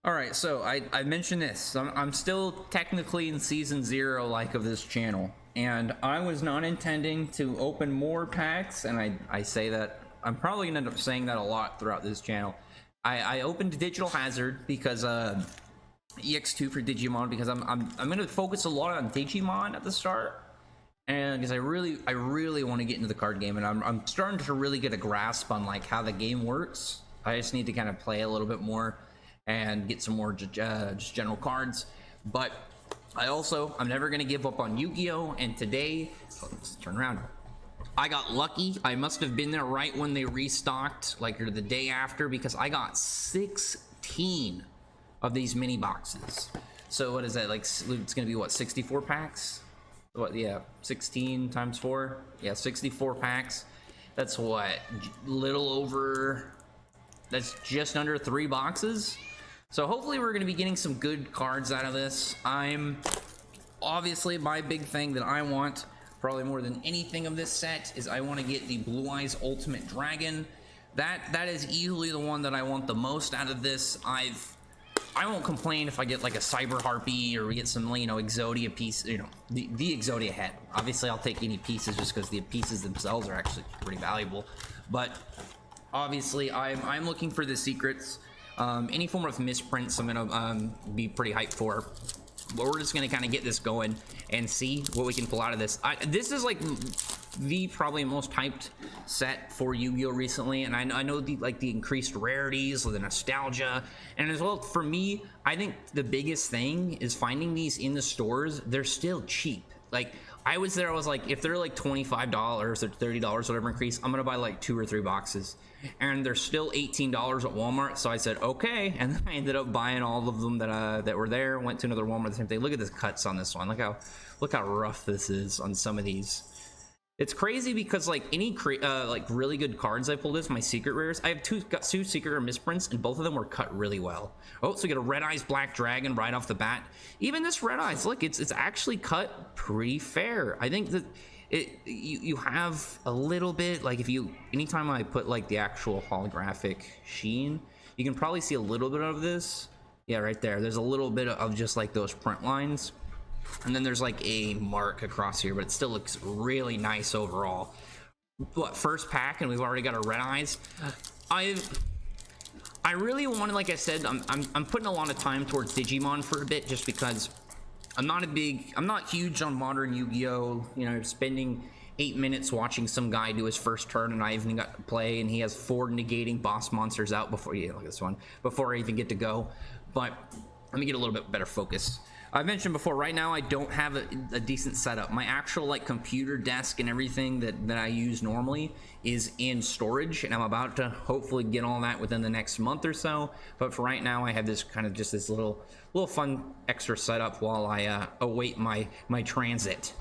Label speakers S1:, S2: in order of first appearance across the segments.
S1: All right, so I mentioned this. I'm still technically in season 0 like of this channel, and I was not intending to open more packs, and I say that I'm probably gonna end up saying that a lot throughout this channel. I opened Digital Hazard because EX2 for Digimon, because I'm gonna focus a lot on Digimon at the start, and because I really want to get into the card game, and I'm starting to really get a grasp on like how the game works. I just need to kind of play a little bit more and get some more just general cards. But I'm never gonna give up on Yu-Gi-Oh, and today, let's turn around, I got lucky. I must have been there right when they restocked, like, or the day after, because I got 16 of these mini boxes. So what is that, like, it's gonna be what, 64 packs? What, yeah, 16 times 4, yeah, 64 packs. That's what, little over, that's just under 3 boxes. So hopefully we're going to be getting some good cards out of this. I'm obviously, my big thing that I want, probably more than anything of this set, is I want to get the Blue Eyes Ultimate Dragon. That is easily the one that I want the most out of this. I won't complain if I get like a Cyber Harpy, or we get some, you know, Exodia piece, you know, the Exodia head. Obviously I'll take any pieces just because the pieces themselves are actually pretty valuable. But obviously I'm looking for the secrets. Any form of misprints I'm gonna be pretty hyped for. But we're just gonna kind of get this going and see what we can pull out of this. This is like the probably most hyped set for Yu-Gi-Oh recently, and I know the increased rarities, the nostalgia, and as well for me, I think the biggest thing is finding these in the stores. They're still cheap. Like, I was there, I was like, if they're like $25 or $30, whatever increase, I'm gonna buy like 2 or 3 boxes. And they're still $18 at Walmart, so I said, okay. And then I ended up buying all of them that were there, went to another Walmart, the same thing. Look at the cuts on this one. Look how rough this is on some of these. It's crazy because like any like really good cards I pulled, my secret rares. I have two secret rare misprints, and both of them were cut really well. Oh, so we get a Red Eyes Black Dragon right off the bat. Even this Red Eyes, look, it's actually cut pretty fair. I think that you have a little bit, like, anytime I put like the actual holographic sheen, you can probably see a little bit of this. Yeah, right there. There's a little bit of just like those print lines. And then there's like a mark across here, but it still looks really nice overall. What, first pack, and we've already got our Red Eyes. I really wanted, like I said, I'm putting a lot of time towards Digimon for a bit, just because I'm not huge on modern Yu-Gi-Oh. You know, spending 8 minutes watching some guy do his first turn, and I even got to play, and he has 4 negating boss monsters out before, yeah, look at this one, before I even get to go. But let me get a little bit better focus. I mentioned before, right now I don't have a decent setup. My actual like computer desk and everything that I use normally is in storage, and I'm about to hopefully get all that within the next month or so. But for right now, I have this kind of just this little fun extra setup while I await my transit.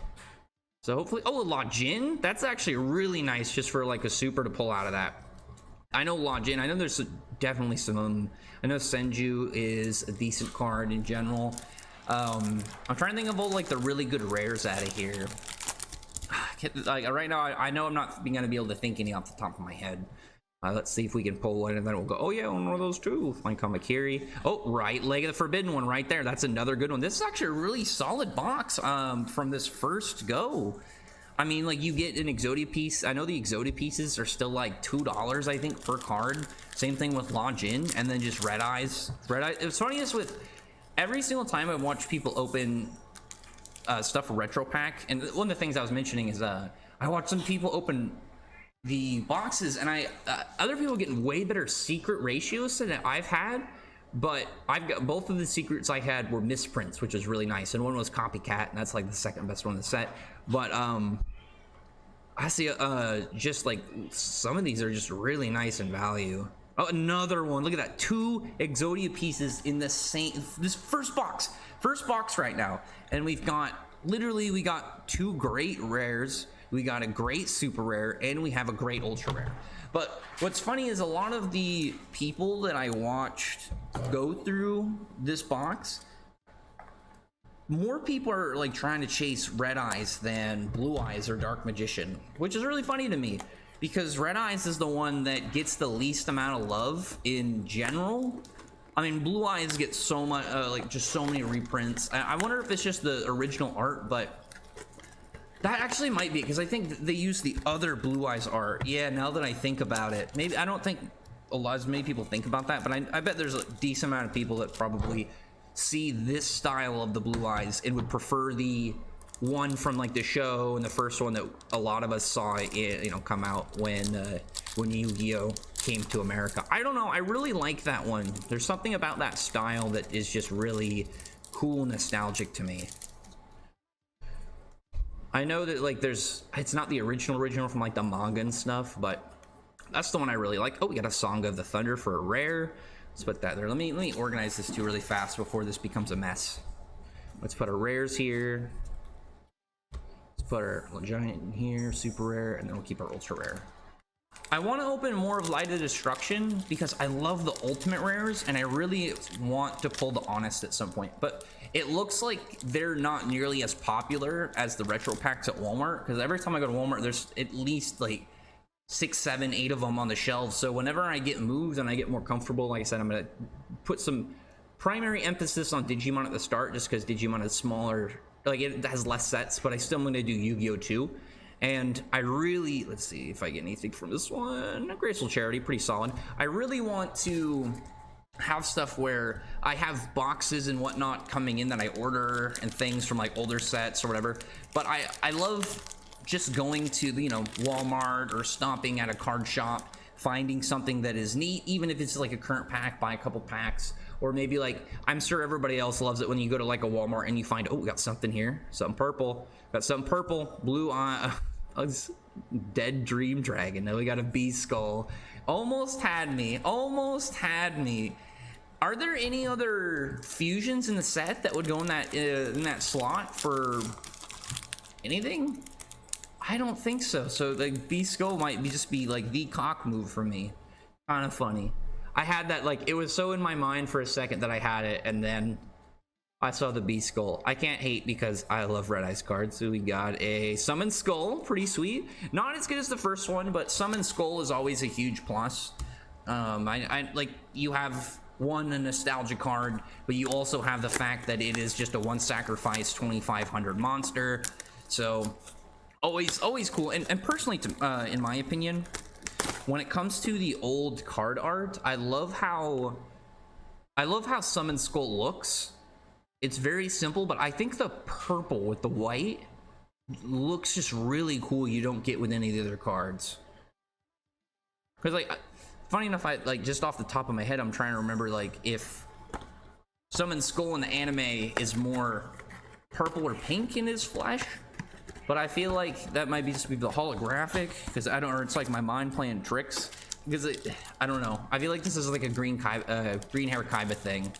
S1: So hopefully, oh, La Jin, that's actually really nice just for like a super to pull out of that. I know La Jin, I know there's definitely some, I know Senju is a decent card in general. I'm trying to think of all like the really good rares out of here. Like right now, I know I'm not gonna be able to think any off the top of my head. Let's see if we can pull one, and then we'll go, oh yeah, one of those too. Like Kamakiri. Oh, right leg of the Forbidden one right there. That's another good one. This is actually a really solid box from this first go. I mean, like, you get an Exodia piece. I know the Exodia pieces are still like $2, I think, per card. Same thing with La Jin, and then just Red Eyes. It's funny is with every single time I watch people open stuff for Retropack, and one of the things I was mentioning is I watch some people open the boxes, and other people getting way better secret ratios than I've had. But I've got both of the secrets I had were misprints, which is really nice, and one was Copycat, and that's like the second best one in the set. But I see just like some of these are just really nice in value. Oh, another one. Look at that. 2 Exodia pieces in the same, this first box right now. And we've got, literally, we got 2 great rares. We got a great super rare, and we have a great ultra rare. But what's funny is a lot of the people that I watched go through this box, more people are like trying to chase Red Eyes than Blue Eyes or Dark Magician, which is really funny to me, because Red Eyes is the one that gets the least amount of love in general. I mean, Blue Eyes get so much, like just so many reprints. I wonder if it's just the original art, but that actually might be, because I think they use the other Blue Eyes art. Yeah, now that I think about it, maybe I don't think as many people think about that, but I bet there's a decent amount of people that probably see this style of the Blue Eyes and would prefer the one from like the show and the first one that a lot of us saw, you know, come out when Yu-Gi-Oh came to America. I don't know, I really like that one. There's something about that style that is just really cool, nostalgic to me. I know that like it's not the original from like the manga and stuff, but that's the one I really like. Oh, we got a Song of the Thunder for a rare. Let's put that there. Let me organize this too really fast before this becomes a mess. Let's put our rares here. Let's put our giant in here, super rare, and then we'll keep our ultra rare. I want to open more of Light of Destruction because I love the ultimate rares, and I really want to pull the Honest at some point. But it looks like they're not nearly as popular as the retro packs at Walmart, because every time I go to Walmart, there's at least like 6, 7, 8 of them on the shelves. So whenever I get moved and I get more comfortable, like I said, I'm gonna put some primary emphasis on Digimon at the start, just because Digimon is smaller, like it has less sets, but I still am gonna do Yu-Gi-Oh 2. And I really, let's see if I get anything from this one. Graceful Charity, pretty solid. I really want to have stuff where I have boxes and whatnot coming in that I order and things from like older sets or whatever. But I love just going to, you know, Walmart or stopping at a card shop, finding something that is neat, even if it's like a current pack, buy a couple packs. Or maybe like, I'm sure everybody else loves it when you go to like a Walmart and you find, oh, we got something here, something purple, got something purple, blue eye, Dead Dream Dragon. Now we got a Beast Skull. Almost had me, almost had me. Are there any other fusions in the set that would go in that slot for anything? I don't think so. So like Beast Skull might just be like the cock move for me. Kind of funny. I had that, like, it was so in my mind for a second that I had it, and then I saw the Beast Skull. I can't hate because I love Red Eyes cards. So we got a Summon Skull, pretty sweet. Not as good as the first one, but Summon Skull is always a huge plus. I like, you have a nostalgia card, but you also have the fact that it is just a one sacrifice 2500 monster. So always cool. And personally, in my opinion, when it comes to the old card art, I love how Summon Skull looks. It's very simple, but I think the purple with the white looks just really cool. You don't get with any of the other cards. Because like, funny enough, I like, just off the top of my head, I'm trying to remember like if Summon Skull in the anime is more purple or pink in his flesh. But I feel like that might be just be the holographic, because I don't, or it's like my mind playing tricks. Because I don't know. I feel like this is like a green hair Kaiba thing,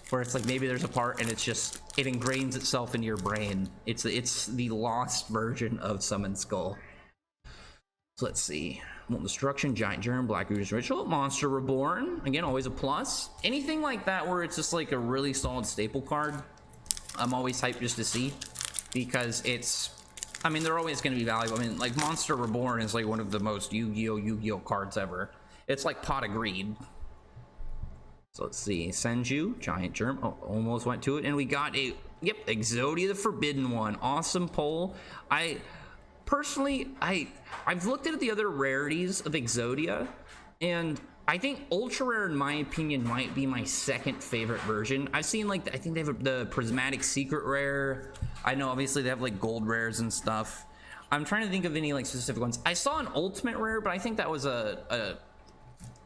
S1: where it's like maybe there's a part and it's just, it ingrains itself into your brain. It's the lost version of Summon Skull. So let's see. Molten Destruction, Giant Germ, Black Rouge's Ritual, Monster Reborn. Again, always a plus. Anything like that where it's just like a really solid staple card, I'm always hyped just to see, because it's, I mean, they're always going to be valuable. I mean, like, Monster Reborn is like one of the most Yu-Gi-Oh cards ever. It's like Pot of Greed. So let's see. Senju, Giant Germ. Oh, almost went to it. And we got a, yep, Exodia the Forbidden One. Awesome pull. Personally, I've looked at the other rarities of Exodia, and I think Ultra Rare, in my opinion, might be my second favorite version. I've seen, like, I think they have the Prismatic Secret Rare. I know, obviously, they have, like, gold rares and stuff. I'm trying to think of any, like, specific ones. I saw an Ultimate Rare, but I think that was a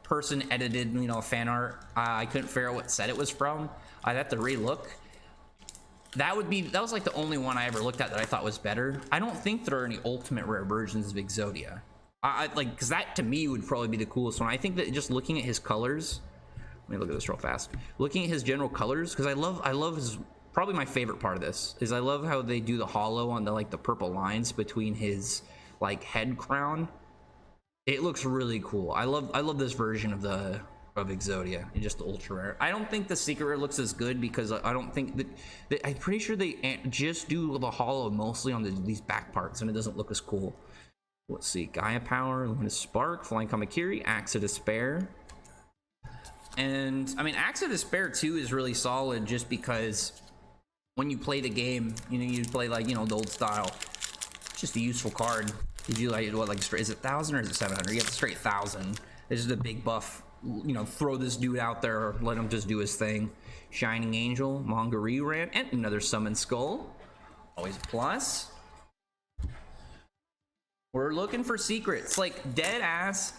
S1: person edited, you know, fan art. I couldn't figure out what set it was from. I'd have to re-look. That was, like, the only one I ever looked at that I thought was better. I don't think there are any Ultimate Rare versions of Exodia. Like, because that, to me, would probably be the coolest one. I think that just looking at his colors, let me look at this real fast. Looking at his general colors, because I love his, probably my favorite part of this is I love how they do the hollow on the, like, the purple lines between his, like, head crown. It looks really cool. I love this version of Exodia, and just the ultra rare. I don't think the secret rare looks as good, because I don't think that I'm pretty sure they just do the hollow mostly on these back parts, and it doesn't look as cool. Let's see. Gaia Power, Luminous Spark, Flying Kamakiri, Axe of Despair. And I mean, Axe of Despair 2 is really solid just because when you play the game, you know, you play like, you know, the old style. It's just a useful card. Did you like what, like straight, is it 1,000 or is it 700? You get the straight 1,000. This is a big buff. You know, throw this dude out there, let him just do his thing. Shining Angel, Mongaree, and another Summon Skull. Always a plus. We're looking for secrets, like dead ass.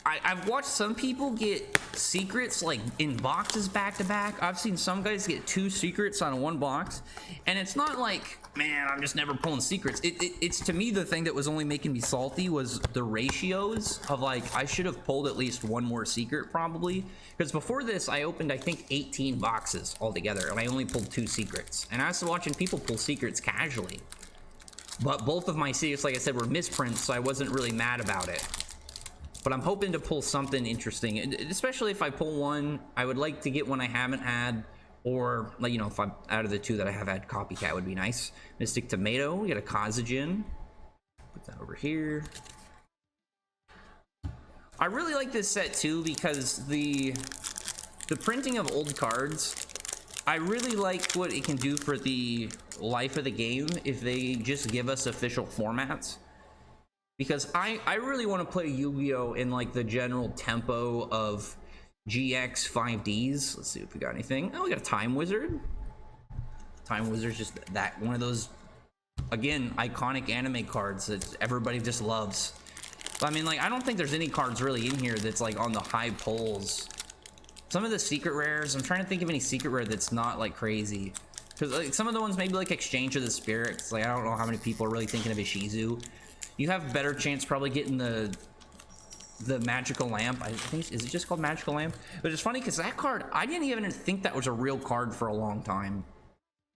S1: I've watched some people get secrets like in boxes back to back. I've seen some guys get 2 secrets on one box, and it's not like, man, I'm just never pulling secrets. It's to me, the thing that was only making me salty was the ratios of like, I should have pulled at least 1 more secret probably, because before this I opened I think 18 boxes altogether and I only pulled 2 secrets, and I was watching people pull secrets casually, but both of my secrets, like I said, were misprints, so I wasn't really mad about it. But I'm hoping to pull something interesting, especially if I pull one. I would like to get one I haven't had, or like, you know, if I'm out of the 2 that I have had, Copycat would be nice. Mystic Tomato, we got a Kazajan. Put that over here. I really like this set too because the printing of old cards, I really like what it can do for the life of the game if they just give us official formats. Because I really want to play Yu-Gi-Oh in like the general tempo of GX 5Ds. Let's see if we got anything. Oh, we got a Time Wizard. Time Wizard's just that one of those, again, iconic anime cards that everybody just loves. But I mean, like, I don't think there's any cards really in here that's like on the high pulls. Some of the secret rares, I'm trying to think of any secret rare that's not like crazy. Because like some of the ones maybe like Exchange of the Spirits. Like, I don't know how many people are really thinking of Ishizu. You have better chance probably getting the Magical Lamp. I think, is it just called Magical Lamp? But it's funny because that card, I didn't even think that was a real card for a long time.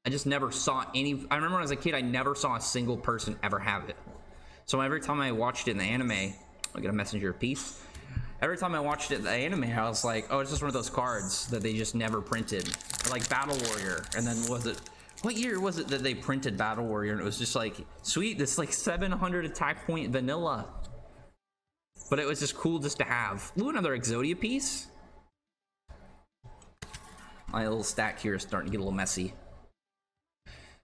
S1: I just never saw any. I remember when I was a kid, I never saw a single person ever have it. So every time I watched it in the anime, I get a Messenger of Peace. Every time I watched it in the anime, I was like, oh, it's just one of those cards that they just never printed. Like Battle Warrior, and then was it, what year was it that they printed Battle Warrior? And it was just like, sweet, this like 700 attack point vanilla. But it was just cool just to have. Ooh, another Exodia piece. My little stack here is starting to get a little messy.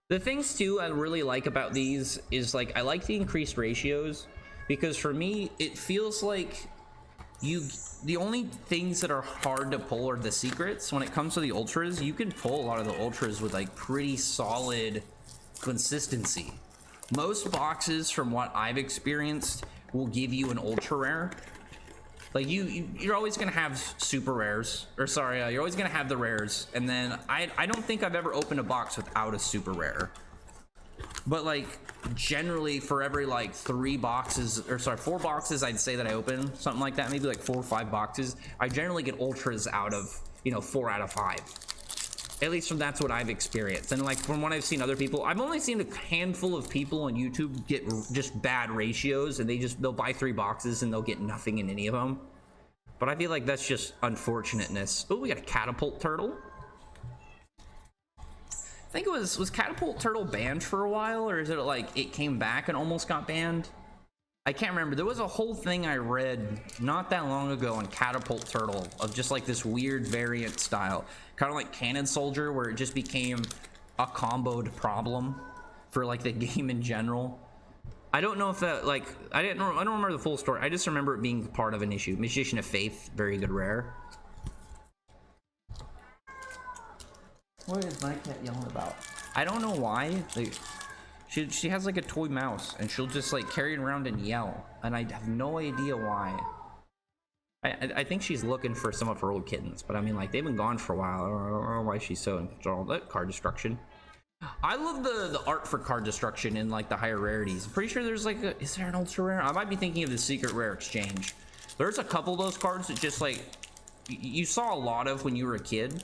S1: The things too I really like about these is like, I like the increased ratios, because for me, it feels like the only things that are hard to pull are the secrets. When it comes to the ultras, you can pull a lot of the ultras with like pretty solid consistency. Most boxes, from what I've experienced, will give you an ultra rare. Like you're always gonna have super rares, or sorry, you're always gonna have the rares, and then I don't think I've ever opened a box without a super rare. But like generally for every like 3 boxes, or sorry, 4 boxes I'd say that I open, something like that, maybe like 4 or 5 boxes, I generally get ultras out of, you know, 4 out of 5. At least from that's what I've experienced. And like from what I've seen other people, I've only seen a handful of people on YouTube get just bad ratios, and they'll buy 3 boxes and they'll get nothing in any of them. But I feel like that's just unfortunateness. Oh, we got a Catapult Turtle. I think it was Catapult Turtle banned for a while, or is it like it came back and almost got banned? I can't remember. There was a whole thing I read not that long ago on Catapult Turtle of just like this weird variant style, kind of like Cannon Soldier, where it just became a comboed problem for like the game in general. I don't know if that, like, I don't remember the full story. I just remember it being part of an issue. Magician of Faith, very good rare. What is my cat yelling about? I don't know why. Like, she has like a toy mouse, and she'll just like carry it around and yell, and I have no idea why. I think she's looking for some of her old kittens, but I mean, like, they've been gone for a while. I don't know why she's so enthralled. That card destruction. I love the art for card destruction in like the higher rarities. I'm pretty sure there's like is there an ultra rare? I might be thinking of the secret rare exchange. There's a couple of those cards that just like you saw a lot of when you were a kid.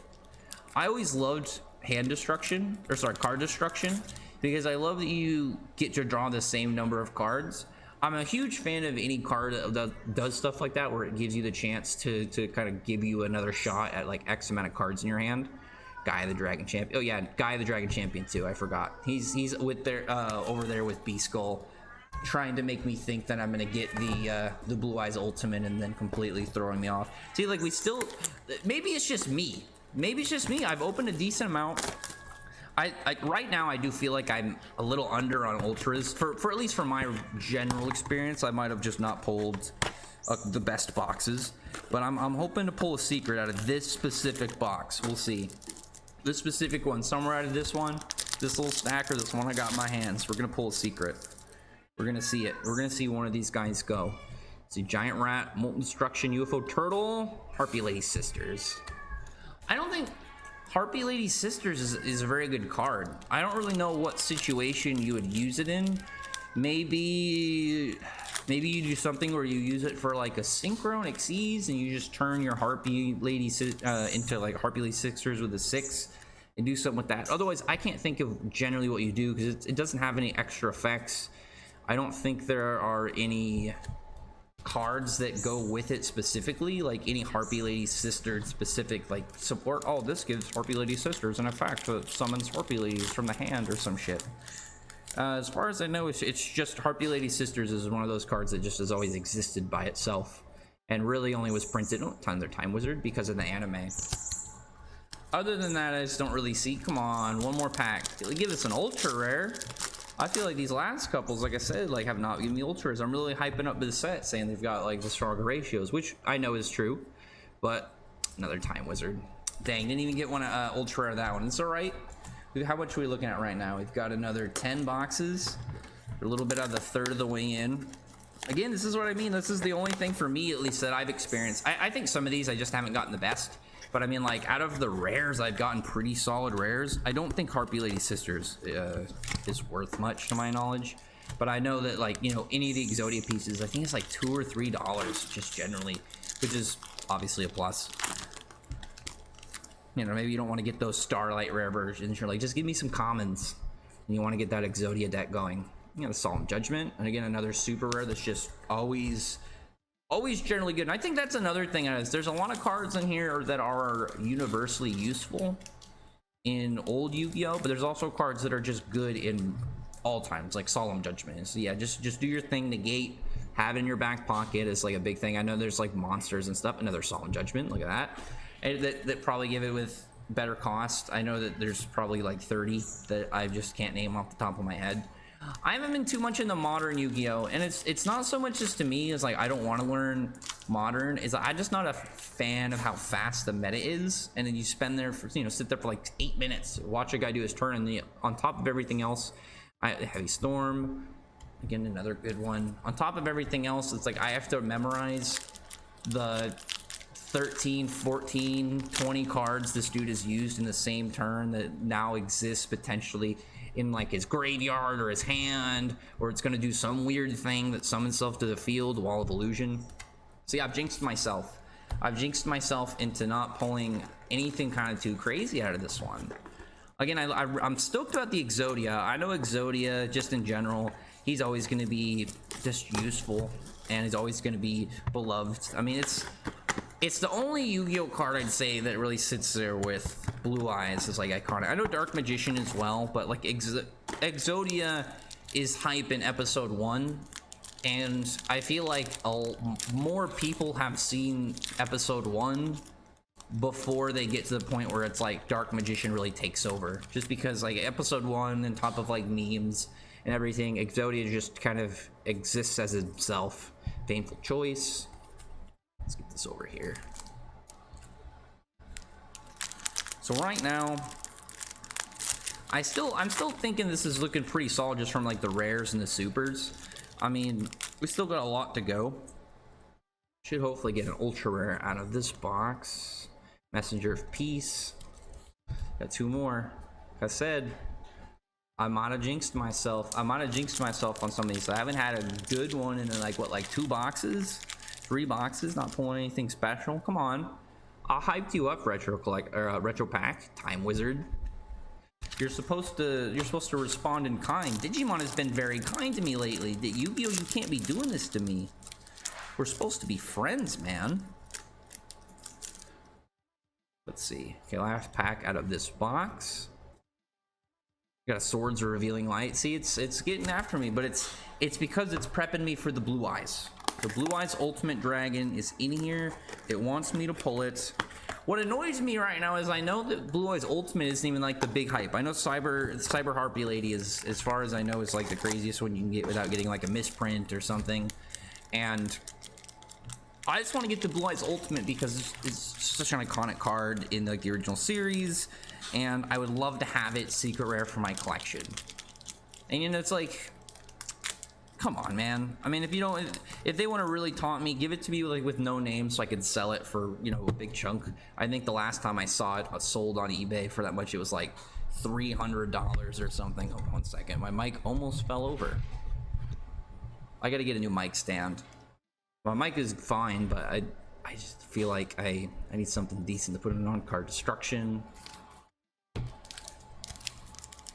S1: I always loved hand destruction, or sorry, card destruction, because I love that you get to draw the same number of cards. I'm a huge fan of any card that does stuff like that, where it gives you the chance to kind of give you another shot at like X amount of cards in your hand. Guy of the Dragon Champion. Oh yeah, Guy of the Dragon Champion too. I forgot. He's with their over there with B Skull, trying to make me think that I'm gonna get the Blue Eyes Ultimate, and then completely throwing me off. See, like, we still, maybe it's just me. Maybe it's just me. I've opened a decent amount. I right now I do feel like I'm a little under on ultras for at least for my general experience. I might have just not pulled the best boxes, but I'm hoping to pull a secret out of this specific box. We'll see. This specific one, somewhere out of this one, this little stack, or this one I got in my hands. We're gonna pull a secret. We're gonna see it. We're gonna see one of these guys go. See, giant rat, molten destruction, UFO turtle, Harpy Lady Sisters. I don't think Harpy Lady Sisters is a very good card. I don't really know what situation you would use it in. Maybe you do something where you use it for like a synchro and Xyz, and you just turn your Harpy Lady into like Harpy Lady Sisters with a 6 and do something with that. Otherwise, I can't think of generally what you do because it doesn't have any extra effects. I don't think there are any cards that go with it specifically, like any Harpy Lady Sister specific like support. Oh, this gives Harpy Lady Sisters an effect that summons Harpy Ladies from the hand or some shit. As far as I know, it's just Harpy Lady Sisters is one of those cards that just has always existed by itself and really only was printed under Time Wizard because of the anime. Other than that, I just don't really see. Come on, one more pack. Give us an ultra rare. I feel like these last couples, like I said, like have not given me ultras. I'm really hyping up this set, saying they've got like the stronger ratios, which I know is true. But another Time Wizard. Dang, didn't even get one ultra rare of that one. It's all right. How much are we looking at right now? We've got another 10 boxes. We're a little bit out of the third of the way in. Again, this is what I mean. This is the only thing for me, at least, that I've experienced. I think some of these I just haven't gotten the best. But I mean, like, out of the rares, I've gotten pretty solid rares. I don't think Harpy Lady Sisters is worth much to my knowledge. But I know that, like, you know, any of the Exodia pieces, I think it's like $2 or $3 just generally, which is obviously a plus. You know, maybe you don't want to get those Starlight rare versions. You're like, just give me some commons. And you want to get that Exodia deck going. You know, Solemn Judgment. And again, another super rare that's just always generally good. And I think that's another thing is there's a lot of cards in here that are universally useful in old Yu-Gi-Oh, but there's also cards that are just good in all times, like Solemn Judgment. So yeah, just do your thing, negate, have it in your back pocket is like a big thing. I know there's like monsters and stuff. Another Solemn Judgment, look at that. And that probably give it with better cost. I know that there's probably like 30 that I just can't name off the top of my head. I haven't been too much into modern Yu-Gi-Oh, and it's not so much just to me as like I don't want to learn modern. Is I'm just not a fan of how fast the meta is, and then you spend there for, you know, sit there for like 8 minutes, watch a guy do his turn, and on top of everything else, Heavy Storm, again another good one. On top of everything else, it's like I have to memorize the 13, 14, 20 cards this dude has used in the same turn that now exists potentially in like his graveyard or his hand, or it's going to do some weird thing that summons itself to the field, Wall of Illusion. See, I've jinxed myself. I've jinxed myself into not pulling anything kind of too crazy out of this one. Again, I'm stoked about the Exodia. I know Exodia, just in general, he's always going to be just useful, and he's always going to be beloved. I mean, it's the only Yu-Gi-Oh card I'd say that really sits there with Blue Eyes as like iconic. I know Dark Magician as well, but like Exodia is hype in episode 1, and I feel like more people have seen episode 1 before they get to the point where it's like Dark Magician really takes over. Just because like episode 1, on top of like memes and everything, Exodia just kind of exists as itself. Painful Choice. Let's get this over here. So right now, I'm still thinking this is looking pretty solid just from like the rares and the supers. I mean, we still got a lot to go. Should hopefully get an ultra rare out of this box. Messenger of Peace. Got 2 more. Like I said, I might have jinxed myself. I might have jinxed myself on some of these. I haven't had a good one in like what, like 2 boxes? 3 boxes, not pulling anything special. Come on, I'll hype you up, Retropack Time Wizard. You're supposed to respond in kind. Digimon has been very kind to me lately. Yu-Gi-Oh, you can't be doing this to me. We're supposed to be friends, man. Let's see. Okay, last pack out of this box. Got a Swords of Revealing Light. See, it's getting after me, but it's because it's prepping me for the Blue Eyes. The Blue Eyes Ultimate Dragon is in here. It wants me to pull it. What annoys me right now is I know that Blue Eyes Ultimate isn't even like the big hype. I know Cyber Harpy Lady is, as far as I know, is like the craziest one you can get without getting like a misprint or something. And I just want to get the Blue Eyes Ultimate because it's such an iconic card in like the original series, and I would love to have it secret rare for my collection. And you know, it's like, come on, man. I mean, if they want to really taunt me, give it to me like with no name so I could sell it for, you know, a big chunk. I think the last time I saw it sold on eBay for that much, it was like $300 or something. Hold on 1 second. My mic almost fell over. I got to get a new mic stand. My mic is fine, but I just feel like I need something decent to put it on. Card destruction.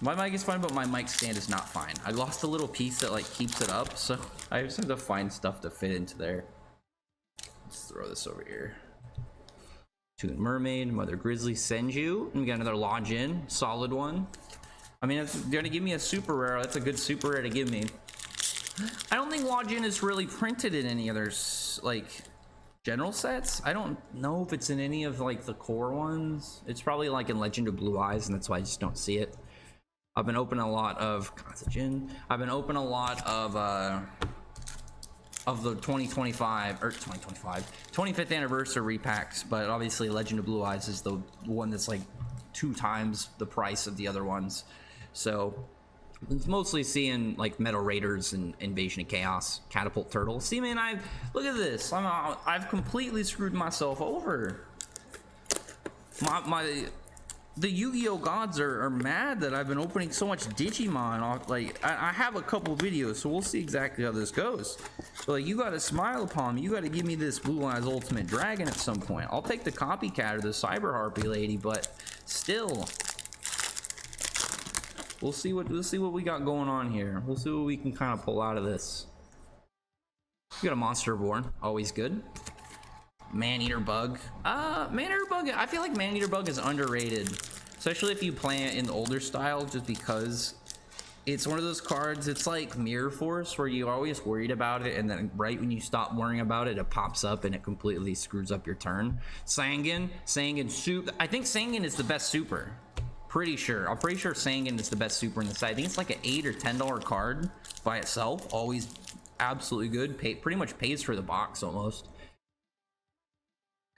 S1: My mic is fine, but my mic stand is not fine. I lost a little piece that like keeps it up, so I just have to find stuff to fit into there. Let's throw this over here. Toon Mermaid, Mother Grizzly, Senju, and we got another Lodge-In, solid one. I mean, if they're gonna give me a super rare, that's a good super rare to give me. I don't think Lodge-In is really printed in any other like general sets. I don't know if it's in any of like the core ones. It's probably like in Legend of Blue Eyes, and that's why I just don't see it. I've been opening a lot of I've been opening a lot of the 25th anniversary repacks, but obviously Legend of Blue Eyes is the one that's like 2 times the price of the other ones. So it's mostly seeing like Metal Raiders and Invasion of Chaos, Catapult Turtle. See, man, look at this. I've completely screwed myself over. The Yu-Gi-Oh gods are mad that I've been opening so much Digimon. Like, I have a couple videos, so we'll see exactly how this goes. But like, you gotta smile upon me. You gotta give me this Blue Eyes Ultimate Dragon at some point. I'll take the copycat or the Cyber Harpy Lady, but still, we'll see what we got going on here. We'll see what we can kind of pull out of this. We got a Monster Born, always good. Man-Eater Bug. Man-Eater Bug, I feel like Man-Eater Bug is underrated, especially if you play it in the older style, just because it's one of those cards. It's like Mirror Force, where you're always worried about it, and then right when you stop worrying about it, it pops up and it completely screws up your turn. Sangan Soup. I think Sangan is the best super. I'm pretty sure Sangan is the best super in the set. I think it's like an $8 or $10 card by itself. Always absolutely good. Pretty much pays for the box almost.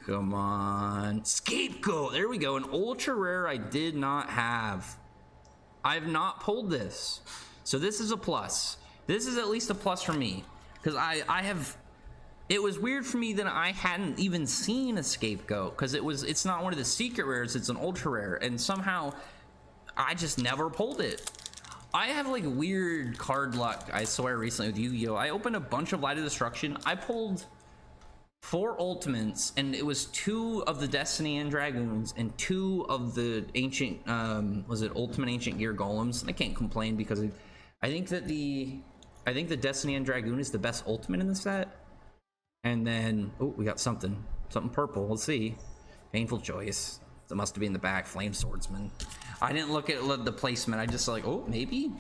S1: Come on. Scapegoat. There we go. An ultra rare I did not have. I've not pulled this. So this is a plus. This is at least a plus for me. Because it was weird for me that I hadn't even seen a Scapegoat. Because it's not one of the secret rares. It's an ultra rare. And somehow I just never pulled it. I have like weird card luck, I swear, recently with Yu-Gi-Oh! I opened a bunch of Light of Destruction. I pulled 4 ultimates, and it was 2 of the Destiny and Dragoons and 2 of the ancient was it Ultimate Ancient Gear Golems. I can't complain because I think the Destiny and Dragoon is the best ultimate in the set. And then we got something purple. Let's see. Painful Choice. That must have been in the back. Flame Swordsman. I didn't look at the placement. I just like, maybe.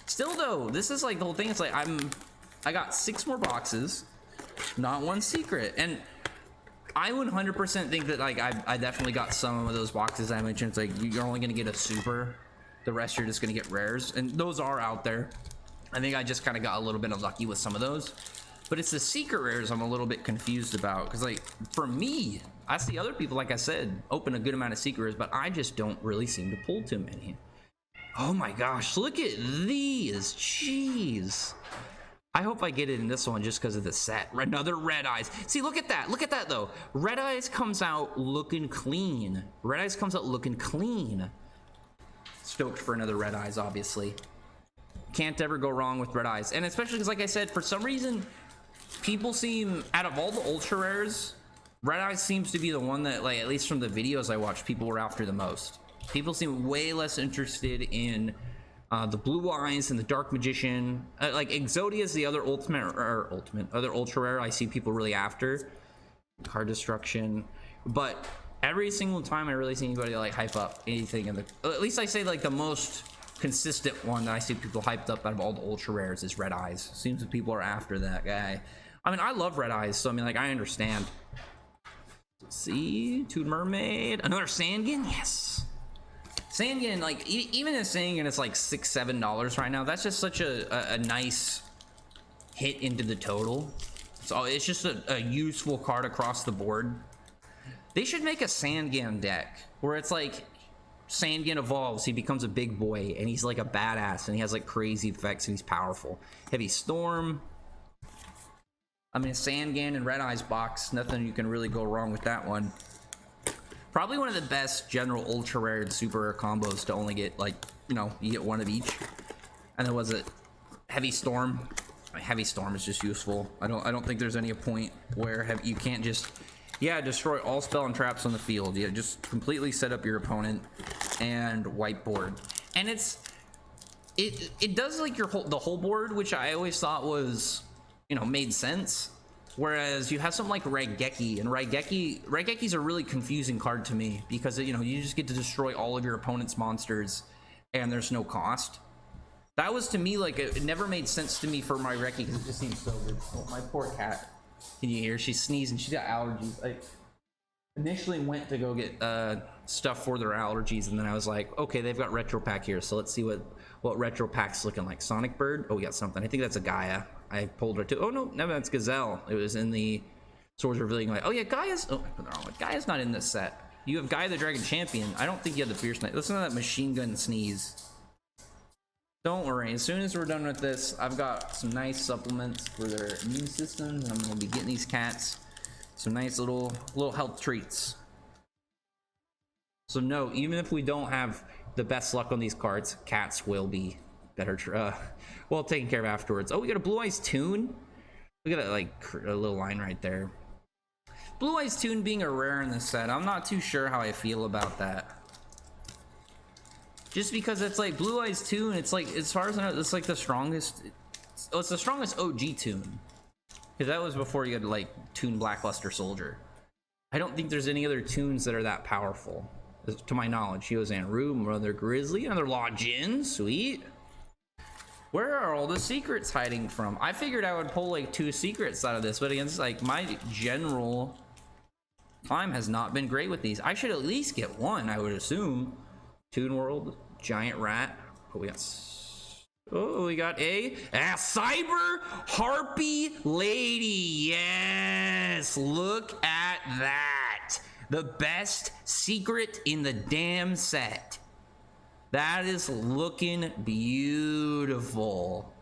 S1: Still though, this is like the whole thing. It's like I got 6 more boxes. Not one secret, and I 100% think that like I definitely got some of those boxes I mentioned. It's like you're only gonna get a super, the rest you're just gonna get rares, and those are out there. I think I just kind of got a little bit unlucky with some of those, but it's the secret rares I'm a little bit confused about, because like for me, I see other people, like I said, open a good amount of secret rares, but I just don't really seem to pull too many. Oh my gosh, look at these. Jeez. I hope I get it in this one just because of the set. Another Red Eyes. See, look at that. Look at that, though. Red Eyes comes out looking clean. Red Eyes comes out looking clean. Stoked for another Red Eyes, obviously. Can't ever go wrong with Red Eyes. And especially because, like I said, for some reason, people seem, out of all the ultra rares, Red Eyes seems to be the one that, like, at least from the videos I watched, people were after the most. People seem way less interested in the Blue Eyes and the Dark Magician. Like Exodia is the other other ultra rare I see people really after. Card Destruction. But every single time I really see anybody like hype up anything in the, at least I say like the most consistent one that I see people hyped up out of all the ultra rares is Red Eyes. Seems that people are after that guy. I mean, I love Red Eyes, so I mean, like, I understand. see, Toon Mermaid, another Sandgan. Yes, Sandgan. Like even a Sandgan is like $6-7 right now. That's just such a nice hit into the total. So it's just a useful card across the board. They should make a Sandgan deck where it's like Sandgan evolves, he becomes a big boy, and he's like a badass, and he has like crazy effects, and he's powerful. Heavy Storm. I mean, Sandgan and Red Eyes box, nothing you can really go wrong with that one. Probably one of the best general ultra rare and super rare combos to only get like, you know, you get one of each. And then was it Heavy Storm? Heavy Storm is just useful. I don't think there's any point where you can't just destroy all spell and traps on the field. Yeah, just completely set up your opponent and whiteboard. And it does like the whole board, which I always thought was, you know, made sense. Whereas you have something like Raigeki, and Raigeki's a really confusing card to me because, you know, you just get to destroy all of your opponent's monsters and there's no cost. That was to me like it never made sense to me for my Raigeki because it just seems so good. Oh, my poor cat. Can you hear? She's sneezing. She's got allergies. I initially went to go get stuff for their allergies, and then I was like, okay, they've got Retropack here, so let's see what Retropack's looking like. Sonic Bird. Oh, we got something. I think that's a Gaia. I pulled her to. Oh no, that's Gazelle. It was in the Swords Revealing Light. Oh yeah, Gaia's. Oh, I put the wrong one. Gaia's not in this set. You have Gaia the Dragon Champion. I don't think you have the Fierce Knight. Listen to that machine gun sneeze. Don't worry, as soon as we're done with this, I've got some nice supplements for their immune systems, and I'm gonna be getting these cats some nice little health treats. So no, even if we don't have the best luck on these cards, cats will be better, well taken care of afterwards. Oh, we got a Blue Eyes Toon. We got a little line right there. Blue Eyes Toon being a rare in this set, I'm not too sure how I feel about that. Just because it's like Blue Eyes Toon, it's like, as far as I know, it's like the strongest. It's the strongest OG Toon, because that was before you had like Toon Blackluster Soldier. I don't think there's any other Toons that are that powerful, to my knowledge. Hyozan Rue, Mother Grizzly, another Law Jin, sweet. Where are all the secrets hiding from? I figured I would pull like 2 secrets out of this, but against like my general climb has not been great with these. I should at least get one, I would assume. Toon World, Giant Rat. Oh, we got a Cyber Harpy Lady. Yes, look at that. The best secret in the damn set. That is looking beautiful.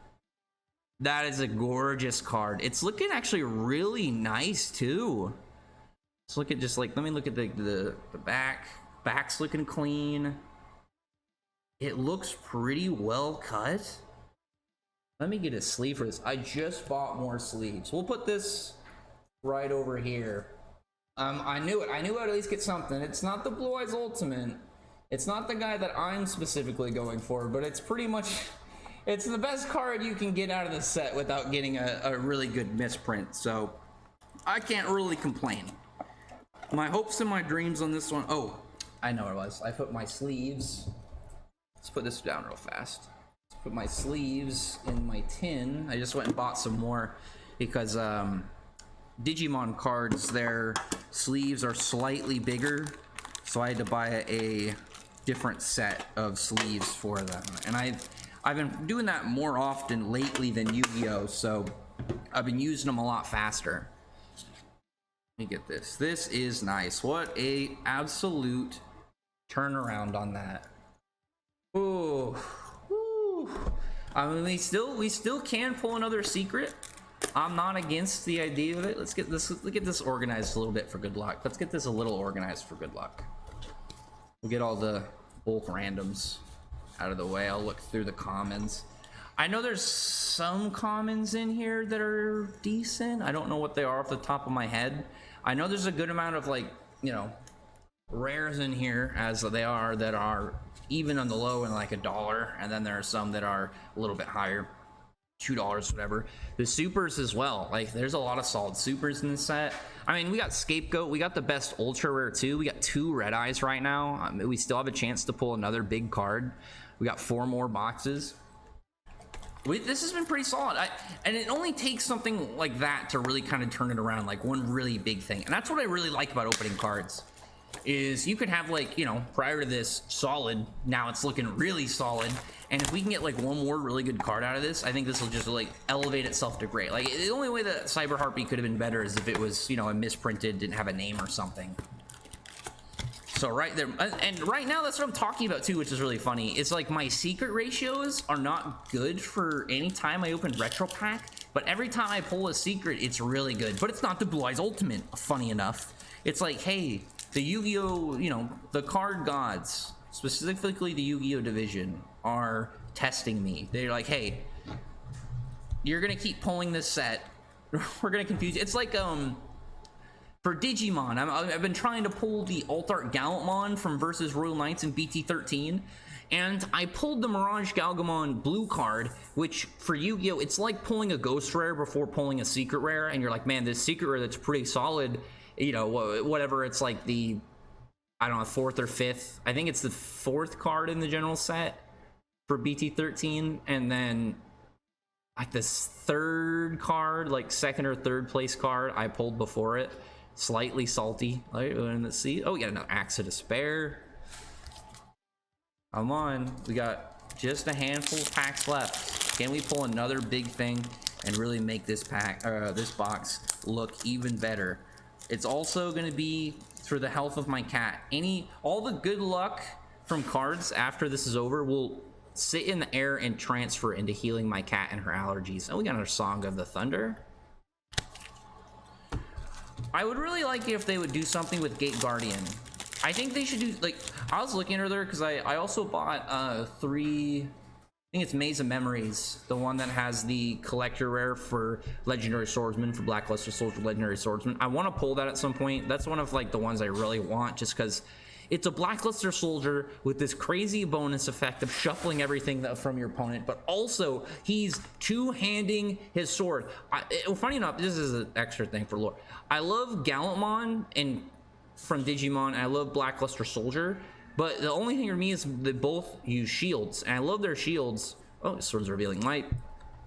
S1: That is a gorgeous card. It's looking actually really nice too. Let's look at just like, let me look at the back. Back's looking clean. It looks pretty well cut. Let me get a sleeve for this. I just bought more sleeves. We'll put this right over here. I knew it. I knew I'd at least get something. It's not the Blue Eyes Ultimate. It's not the guy that I'm specifically going for, but it's pretty much, it's the best card you can get out of the set without getting a really good misprint. So I can't really complain. My hopes and my dreams on this one. Oh, I know what it was. I put my sleeves. Let's put this down real fast. Let's put my sleeves in my tin. I just went and bought some more because Digimon cards, their sleeves are slightly bigger, so I had to buy a different set of sleeves for them. And I've been doing that more often lately than Yu-Gi-Oh, so I've been using them a lot faster. Let me get this. This is nice. What a absolute turnaround on that. Ooh, ooh. I mean, we still can pull another secret. I'm not against the idea of it. Let's get this organized a little bit for good luck. Let's get this a little organized for good luck. We'll get all the bulk randoms out of the way. I'll look through the commons. I know there's some commons in here that are decent. I don't know what they are off the top of my head. I know there's a good amount of, like, you know, rares in here as they are that are even on the low and like $1, and then there are some that are a little bit higher, $2, whatever. The supers as well. Like, there's a lot of solid supers in this set. I mean, we got Scapegoat. We got the best ultra rare too. We got 2 Red Eyes right now. We still have a chance to pull another big card. We got 4 more boxes. This has been pretty solid. And it only takes something like that to really kind of turn it around, like one really big thing. And that's what I really like about opening cards, is you could have, like, you know, prior to this, solid. Now it's looking really solid. And if we can get like one more really good card out of this, I think this will just like elevate itself to great. Like, the only way that Cyber Harpy could have been better is if it was, you know, a misprinted, didn't have a name or something. So right there, and right now that's what I'm talking about too, which is really funny. It's like my secret ratios are not good for any time I open Retropack, but every time I pull a secret, it's really good. But it's not the Blue Eyes Ultimate, funny enough. It's like, hey, the Yu-Gi-Oh, you know, the card gods, specifically the Yu-Gi-Oh division, are testing me. They're like, hey, you're gonna keep pulling this set. We're gonna confuse you. It's like, for Digimon, I've been trying to pull the Alt-Art Gallantmon from versus Royal Knights in BT13, and I pulled the Mirage Galgamon blue card, which for Yu-Gi-Oh, it's like pulling a Ghost Rare before pulling a Secret Rare, and you're like, man, this Secret Rare that's pretty solid, you know, whatever, it's like the, I don't know, 4th or 5th, I think it's the 4th card in the general set for BT13, and then like this 3rd card, like 2nd or 3rd place card I pulled before it. Slightly salty. Let's see. Oh, we got another Axe of Despair. Come on. We got just a handful of packs left. Can we pull another big thing and really make this pack, this box look even better? It's also going to be for the health of my cat. All the good luck from cards after this is over will sit in the air and transfer into healing my cat and her allergies. Oh, we got another Song of the Thunder. I would really like it if they would do something with Gate Guardian. I think they should do, like, I was looking earlier because I also bought I think it's Maze of Memories, the one that has the collector rare for Legendary Swordsman, for Blackluster Soldier Legendary Swordsman. I want to pull that at some point. That's one of like the ones I really want, just because it's a Blackluster Soldier with this crazy bonus effect of shuffling everything from your opponent, but also he's two-handing his sword. Funny enough, this is an extra thing for lore. I love Gallantmon from Digimon, and I love Blackluster Soldier, but the only thing for me is they both use shields, and I love their shields. Oh, Sword's Revealing Light.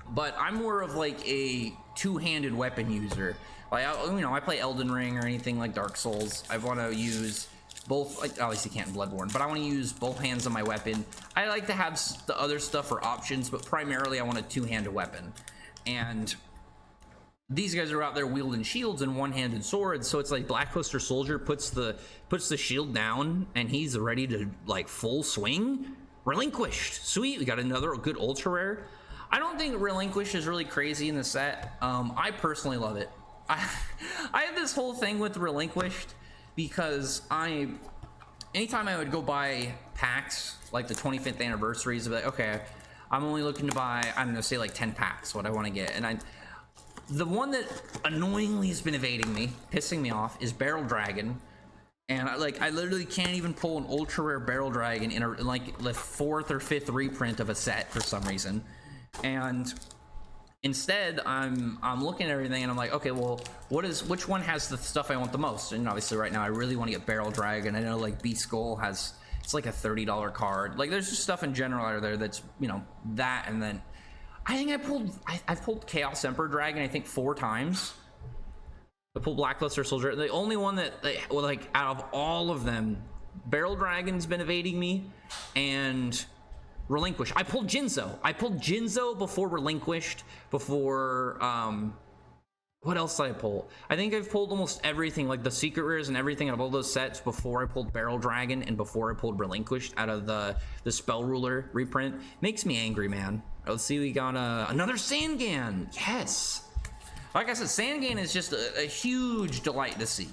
S1: But I'm more of like a two-handed weapon user. Like, I play Elden Ring or anything like Dark Souls. I want to use both, like, obviously can't Bloodborne, but I want to use both hands on my weapon. I like to have the other stuff for options, but primarily I want a two-handed weapon. And these guys are out there wielding shields and one-handed swords, so it's like Blackluster Soldier puts the shield down and he's ready to like full swing. Relinquished, sweet. We got another good ultra rare. I don't think Relinquished is really crazy in the set. I personally love it. I have this whole thing with Relinquished because anytime I would go buy packs, like the 25th anniversaries, of like, okay, I'm only looking to buy, I'm gonna say like 10 packs, what I want to get, and the one that annoyingly has been evading me, pissing me off, is Barrel Dragon. And I literally can't even pull an ultra rare Barrel Dragon in like the 4th or 5th reprint of a set for some reason. And instead, I'm looking at everything and I'm like, okay, well, which one has the stuff I want the most? And obviously right now I really want to get Barrel Dragon. I know like Beast Skull it's like a $30 card. Like, there's just stuff in general out there that's, you know, that. And then I think I've pulled Chaos Emperor Dragon, I think 4 times. I pulled Blackluster Soldier. The only one that, like, out of all of them, Barrel Dragon's been evading me, and Relinquished. I pulled Jinzo before Relinquished, before, what else did I pull? I think I've pulled almost everything, like the secret rares and everything out of all those sets before I pulled Barrel Dragon and before I pulled Relinquished out of the Spell Ruler reprint. Makes me angry, man. Let's see, we got another Sangan. Yes. Like I said, Sangan is just a huge delight to see.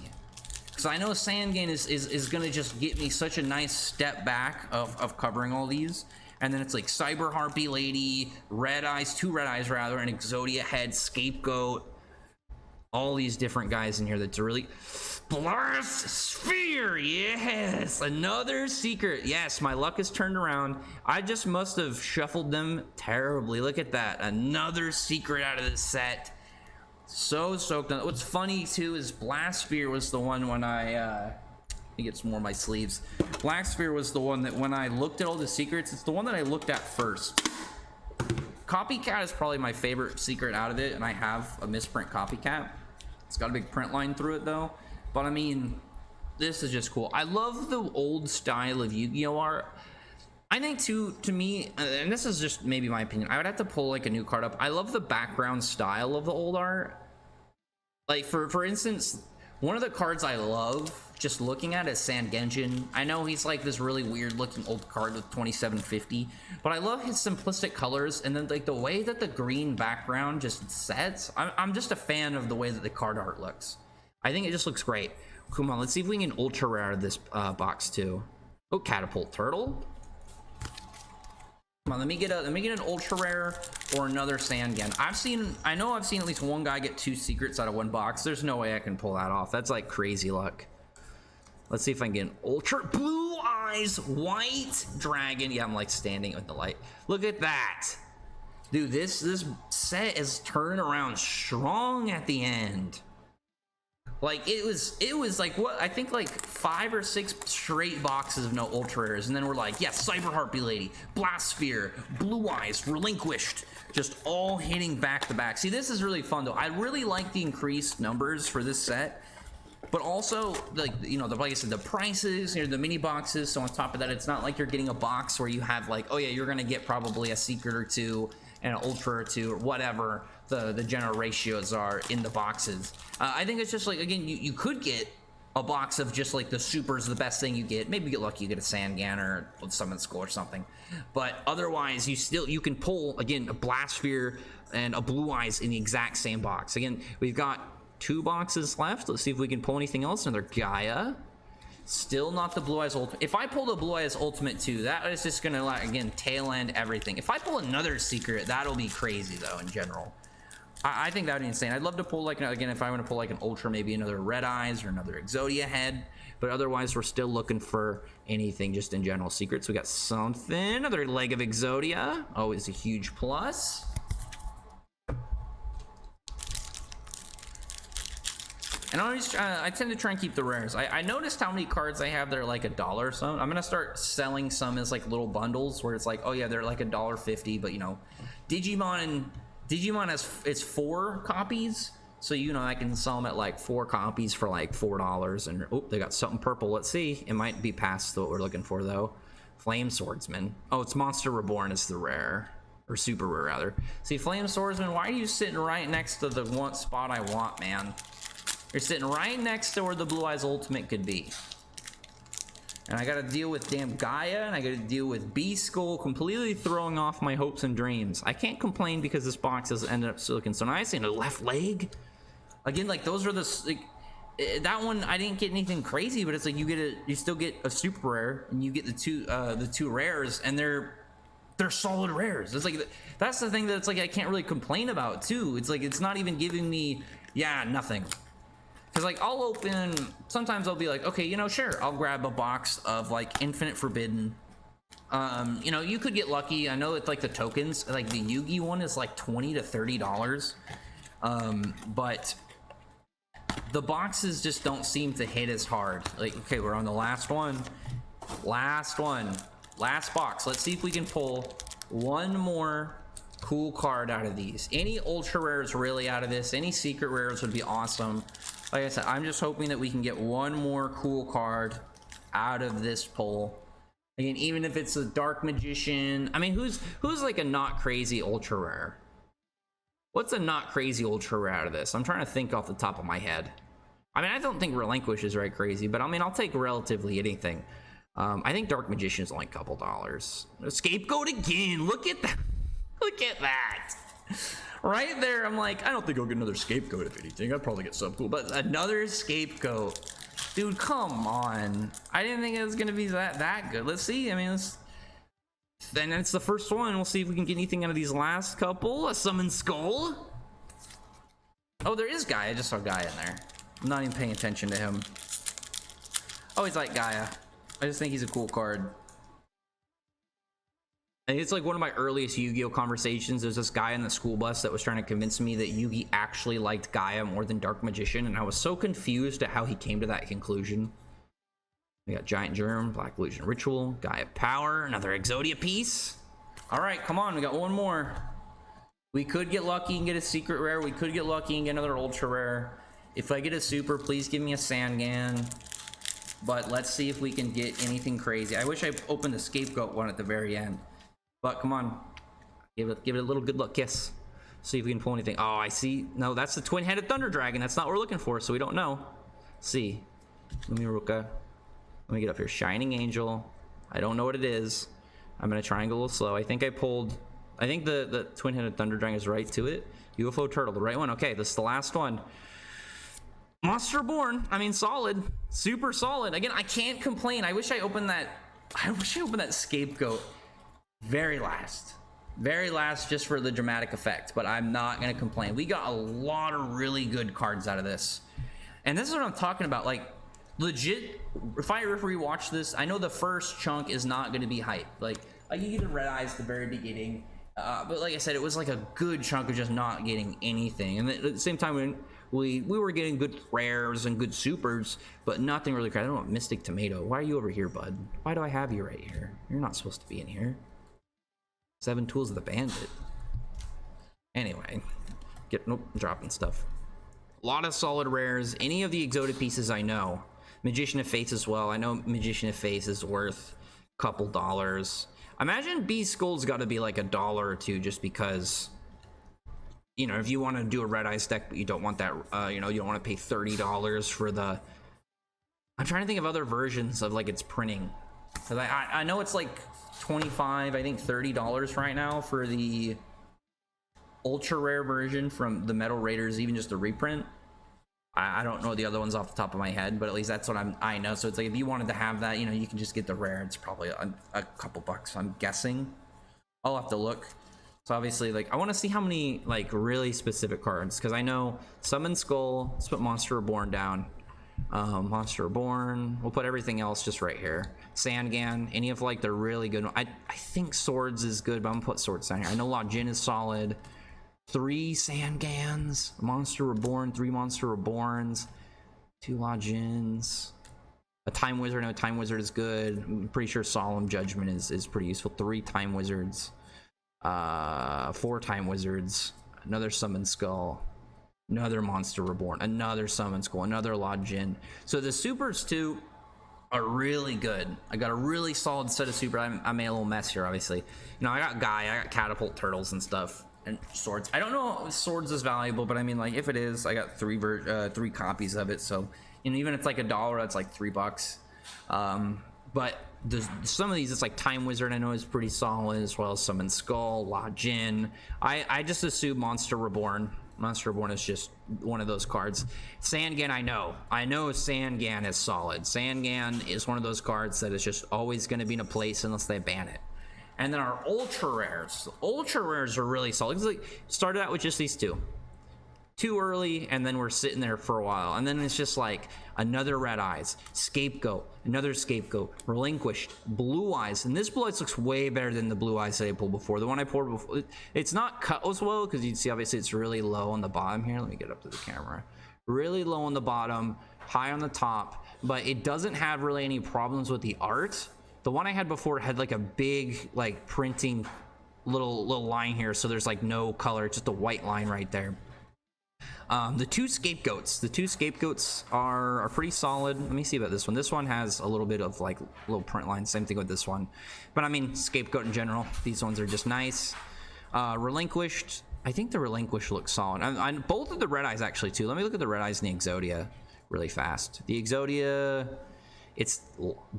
S1: Because I know Sangan is going to just get me such a nice step back of covering all these. And then it's like Cyber Harpy Lady, Red Eyes, 2 Red Eyes rather, and Exodia Head, Scapegoat. All these different guys in here that's really... Blast Sphere, yes! Another secret. Yes, my luck has turned around. I just must have shuffled them terribly. Look at that. Another secret out of this set. So stoked on it. What's funny too is Blast Sphere was the one when let me get some more of my sleeves. Blast Sphere was the one that when I looked at all the secrets, it's the one that I looked at first. Copycat is probably my favorite secret out of it, and I have a misprint Copycat. It's got a big print line through it though, but I mean, this is just cool. I love the old style of Yu-Gi-Oh art. I think to me, and this is just maybe my opinion, I would have to pull like a new card up. I love the background style of the old art. Like for instance, one of the cards I love just looking at is Sangenjin. I know he's like this really weird looking old card with 2750, but I love his simplistic colors, and then like the way that the green background just sets. I'm just a fan of the way that the card art looks. I think it just looks great. Come on, let's see if we can get ultra rare out of this box too. Oh, Catapult Turtle. Come on, let me get an ultra rare or another Sangen. I know I've seen at least one guy get 2 secrets out of one box. There's no way I can pull that off. That's like crazy luck. Let's see if I can get an ultra blue eyes white dragon. Yeah, I'm like standing with the light. Look at that, dude. This set is turning around strong at the end. Like it was like what I think like 5 or 6 straight boxes of no ultra rares, and then we're like, yes, Cyber Harpy Lady, Blastsphere, Blue Eyes, Relinquished, just all hitting back to back. See, this is really fun though. I really like the increased numbers for this set, but also like, you know, like I said, the prices, you know, the mini boxes. So on top of that, it's not like you're getting a box where you have like, oh yeah, you're gonna get probably a secret or 2 and an ultra or 2 or whatever the general ratios are in the boxes. I think it's just like, again, you could get a box of just like the supers, the best thing you get. Maybe you get lucky, you get a Sangan or Summon Skull or something, but otherwise you can pull again a Blastsphere and a Blue Eyes in the exact same box. Again, we've got 2 boxes left. Let's see if we can pull anything else. Another Gaia. Still not the Blue Eyes Ultimate. If I pull the Blue Eyes Ultimate too, that is just gonna like, again, tail end everything. If I pull another secret, that'll be crazy though in general. I think that would be insane. I'd love to pull like, again, if I want to pull like an ultra, maybe another Red Eyes or another Exodia head, but otherwise we're still looking for anything just in general secrets. We got something, another leg of Exodia, always a huge plus. And I tend to try and keep the rares. I noticed how many cards I have that are like $1, so I'm gonna start selling some as like little bundles where it's like, oh yeah, they're like $1.50, but you know, Digimon has it's 4 copies, so you know I can sell them at like 4 copies for like $4. And oh, they got something purple. Let's see. It might be past what we're looking for though. Flame Swordsman. Oh, it's Monster Reborn is the rare, or super rare rather. See, Flame Swordsman. Why are you sitting right next to the one spot I want, man? You're sitting right next to where the Blue Eyes Ultimate could be. And I gotta deal with damn Gaia, and I gotta deal with Beast Skull, completely throwing off my hopes and dreams. I can't complain because this box has ended up looking so nice. And a left leg. Again, like those are the like, that one I didn't get anything crazy, but it's like you still get a super rare, and you get the two rares, and they're solid rares. It's like that's the thing that it's like I can't really complain about too. It's like it's not even giving me nothing. Because like I'll open, sometimes I'll be like, okay, you know, sure, I'll grab a box of like Infinite Forbidden. You know, you could get lucky. I know it's like the tokens, like the Yu-Gi one is like $20 to $30. But the boxes just don't seem to hit as hard. Like, okay, we're on the last one. Last box. Let's see if we can pull one more cool card out of these. Any ultra rares really out of this, any secret rares would be awesome. Like I said, I'm just hoping that we can get one more cool card out of this pull. Again, even if it's a Dark Magician. I mean, who's like a not crazy ultra rare? What's a not crazy ultra rare out of this? I'm trying to think off the top of my head. I mean, I don't think Relinquish is right crazy, but I mean, I'll take relatively anything. I think Dark Magician is only a couple dollars. Scapegoat again. Look at that. Look at that. Right there, I'm like, I don't think I'll get another Scapegoat if anything. I'd probably get some cool, but another Scapegoat. Dude, come on. I didn't think it was gonna be that good. Let's see. I mean, then it's the first one. We'll see if we can get anything out of these last couple. A Summon Skull. Oh, there is Gaia. I just saw Gaia in there. I'm not even paying attention to him. Oh, he's like Gaia. I just think he's a cool card. And it's like one of my earliest Yu-Gi-Oh conversations. There's this guy on the school bus that was trying to convince me that Yugi actually liked Gaia more than Dark Magician, and I was so confused at how he came to that conclusion. We got Giant Germ, Black Illusion Ritual, Gaia Power, another Exodia piece. All right, come on, we got one more. We could get lucky and get a secret rare. We could get lucky and get another ultra rare. If I get a super, please give me a Sangan. But let's see if we can get anything crazy. I wish I opened the scapegoat one at the very end. But come on. Give it a little good luck kiss. See if we can pull anything. Oh, I see. No, that's the twin-headed thunder dragon. That's not what we're looking for, so we don't know. Let's see. Let me get up here. Shining Angel. I don't know what it is. I'm gonna triangle a little slow. I think the twin-headed thunder dragon is right to it. UFO turtle, the right one. Okay, this is the last one. Monster Reborn. I mean, solid, super solid. Again, I can't complain. I wish I opened that scapegoat very last, just for the dramatic effect. But I'm not gonna complain. We got a lot of really good cards out of this, and this is what I'm talking about. Like, legit. If I rewatch this, I know the first chunk is not gonna be hype. Like you get the red eyes at the very beginning, but like I said, it was like a good chunk of just not getting anything. And at the same time, when we were getting good rares and good supers, but nothing really crazy. I don't know, Mystic Tomato. Why are you over here, bud? Why do I have you right here? You're not supposed to be in here. 7 Tools of the Bandit. Anyway, dropping stuff. A lot of solid rares. Any of the exotic pieces I know. Magician of Faith as well. I know Magician of Faith is worth a couple dollars. Imagine Beast Gold's got to be like $1 or $2, just because, you know, if you want to do a Red Eyes deck, but you don't want that, you know, you don't want to pay $30 for the. I'm trying to think of other versions of like its printing. Cause I know it's like $25, I think $30 right now for the ultra rare version from the Metal Raiders, even just the reprint. I don't know the other ones off the top of my head, but at least that's what I know. So it's like, if you wanted to have that, you know, you can just get the rare. It's probably a couple bucks, I'm guessing. I'll have to look. So obviously, like, I want to see how many like really specific cards, because I know Summon Skull. Let's put Monster Reborn down. Monster Reborn. We'll put everything else just right here. Sangan. Any of like the really good. I think Swords is good, but I'm gonna put Swords down here. I know La Jin is solid. 3 Sangans, Monster Reborn, 3 Monster Reborns, 2 La Jins, a Time Wizard. No, Time Wizard is good. I'm pretty sure Solemn Judgment is pretty useful. 3 Time Wizards, 4 Time Wizards, another Summon Skull, another Monster Reborn, another Summon Skull, another La Jin. So the supers too are really good. I got a really solid set of super. I made a little mess here, obviously. You know, I got Catapult Turtles and stuff. And Swords. I don't know if Swords is valuable, but I mean, like, if it is, I got 3 copies of it. So, you know, even if it's like $1, that's like $3. But some of these, it's like Time Wizard, I know is pretty solid, as well as Summon Skull, La Jin. I just assume Monster Reborn. Monster Reborn is just one of those cards. Sangan, I know Sangan is solid. Sangan is one of those cards that is just always going to be in a place unless they ban it. And then our ultra rares. The ultra rares are really solid. It's like, started out with just these 2 early, and then we're sitting there for a while, and then it's just like another Red Eyes, Scapegoat, another Scapegoat, Relinquished, Blue Eyes. And this Blue Eyes looks way better than the Blue Eyes that I pulled before. The one I pulled before, it's not cut as well, because you can see obviously it's really low on the bottom here. Let me get up to the camera. Really low on the bottom, high on the top, but it doesn't have really any problems with the art. The one I had before had like a big like printing little line here, so there's like no color, just a white line right there. The two scapegoats are pretty solid. Let me see about this one. This one has a little bit of like little print lines. Same thing with this one, but I mean, scapegoat in general, these ones are just nice. Relinquished. I think the Relinquished looks solid. Both of the Red Eyes actually too. Let me look at the Red Eyes and the Exodia really fast. The Exodia, it's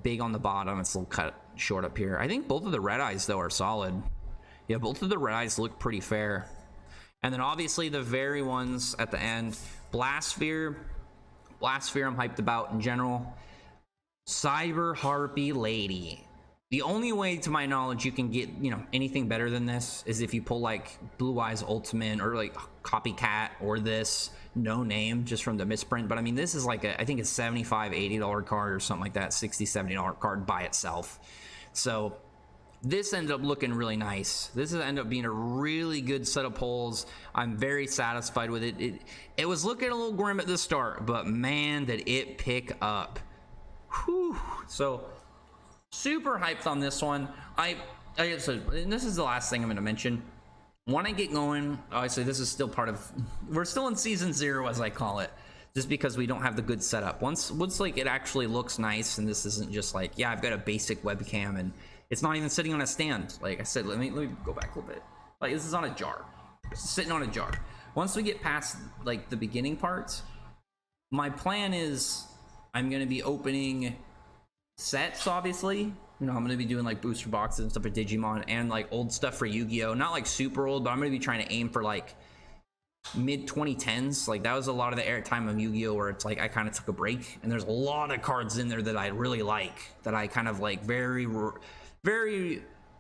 S1: big on the bottom. It's a little cut short up here. I think both of the Red Eyes though are solid. Yeah, both of the Red Eyes look pretty fair. And then obviously the very ones at the end. Blastsphere I'm hyped about in general. Cyber Harpy Lady. The only way to my knowledge you can get, you know, anything better than this is if you pull like Blue Eyes Ultimate or like Copycat or this No Name just from the misprint. But I mean, this is like I think it's $75, $80 card or something like that, $60, $70 card by itself. So this ended up looking really nice. This has ended up being a really good set of pulls. I'm very satisfied with it. It was looking a little grim at the start, but man, did it pick up. Whew. So super hyped on this one. I said, and this is the last thing I'm going to mention. when I get going, obviously this is still part of, we're still in season 0 as I call it, just because we don't have the good setup. Once like it actually looks nice, and this isn't just like, yeah, I've got a basic webcam and it's not even sitting on a stand. Like I said, let me go back a little bit. Like this is on a jar, it's sitting on a jar. Once we get past like the beginning parts, my plan is I'm gonna be opening sets, obviously. You know, I'm gonna be doing like booster boxes and stuff for Digimon, and like old stuff for Yu-Gi-Oh. Not like super old, but I'm gonna be trying to aim for like mid 2010s. Like that was a lot of the airtime of Yu-Gi-Oh where it's like I kind of took a break, and there's a lot of cards in there that I really like, that I kind of like very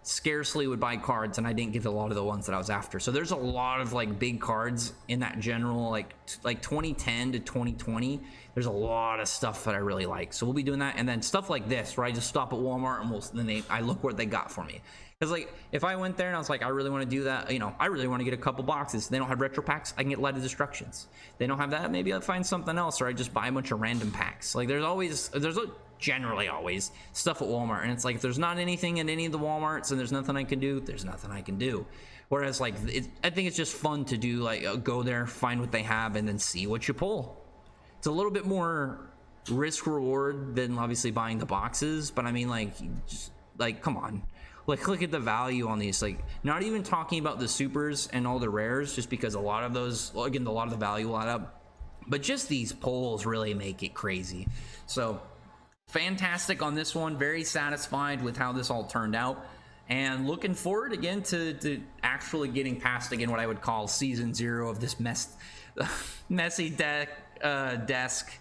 S1: scarcely would buy cards, and I didn't get a lot of the ones that I was after. So there's a lot of like big cards in that general like 2010 to 2020. There's a lot of stuff that I really like, so we'll be doing that. And then stuff like this where I just stop at Walmart and I look what they got for me. Because like if I went there and I was like, I really want to do that, you know, I really want to get a couple boxes. They don't have retro packs, I can get Light of Destructions. They don't have that, maybe I'll find something else, or I just buy a bunch of random packs. Like there's generally always stuff at Walmart, and it's like if there's not anything in any of the Walmarts and there's nothing I can do, there's nothing I can do. Whereas like I think it's just fun to do, like go there, find what they have, and then see what you pull. It's a little bit more risk reward than obviously buying the boxes, but I mean, like, just like, come on, like look at the value on these. Like not even talking about the supers and all the rares, just because a lot of those, well, again, a lot of the value will add up, but just these pulls really make it crazy. So fantastic on this one, very satisfied with how this all turned out, and looking forward again to actually getting past again what I would call season 0 of this messy desk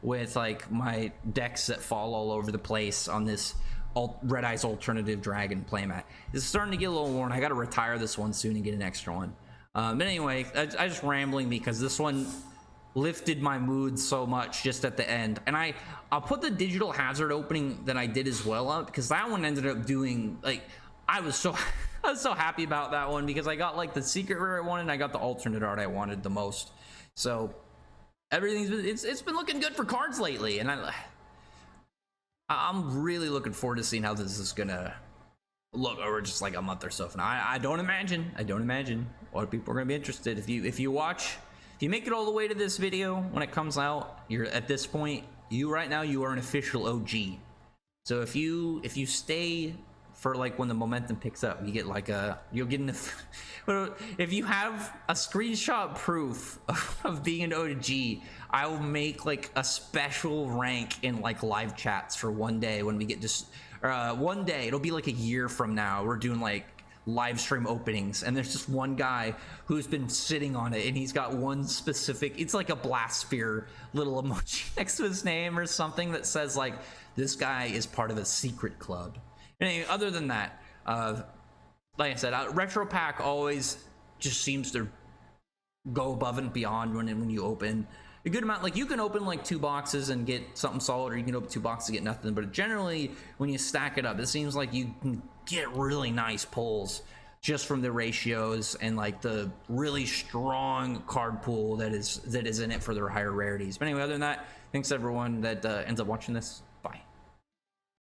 S1: with like my decks that fall all over the place on this Red Eyes Alternative Dragon playmat. It's starting to get a little worn. I got to retire this one soon and get an extra one. But anyway, I just rambling because this one lifted my mood so much just at the end. And I'll put the Digital Hazard opening that I did as well up, because that one ended up doing like, I was so happy about that one, because I got like the secret rare I wanted and I got the alternate art I wanted the most. So it's been looking good for cards lately, and I'm really looking forward to seeing how this is gonna look over just like a month or so from now. I don't imagine a lot of people are gonna be interested. If you make it all the way to this video when it comes out, you're at this point, right now you are an official OG. So if you stay for like when the momentum picks up, you get like if you have a screenshot proof of being an OG, I will make like a special rank in like live chats for one day when we get just one day. It'll be like a year from now. We're doing like live stream openings, and there's just one guy who's been sitting on it, and he's got one specific, it's like a blast sphere little emoji next to his name or something that says like, this guy is part of a secret club. Anyway, other than that, like I said, Retropack always just seems to go above and beyond when you open a good amount. Like you can open like 2 boxes and get something solid, or you can open 2 boxes and get nothing, but generally when you stack it up, it seems like you can get really nice pulls just from the ratios and like the really strong card pool that is in it for their higher rarities. But anyway, other than that, thanks everyone that ends up watching this.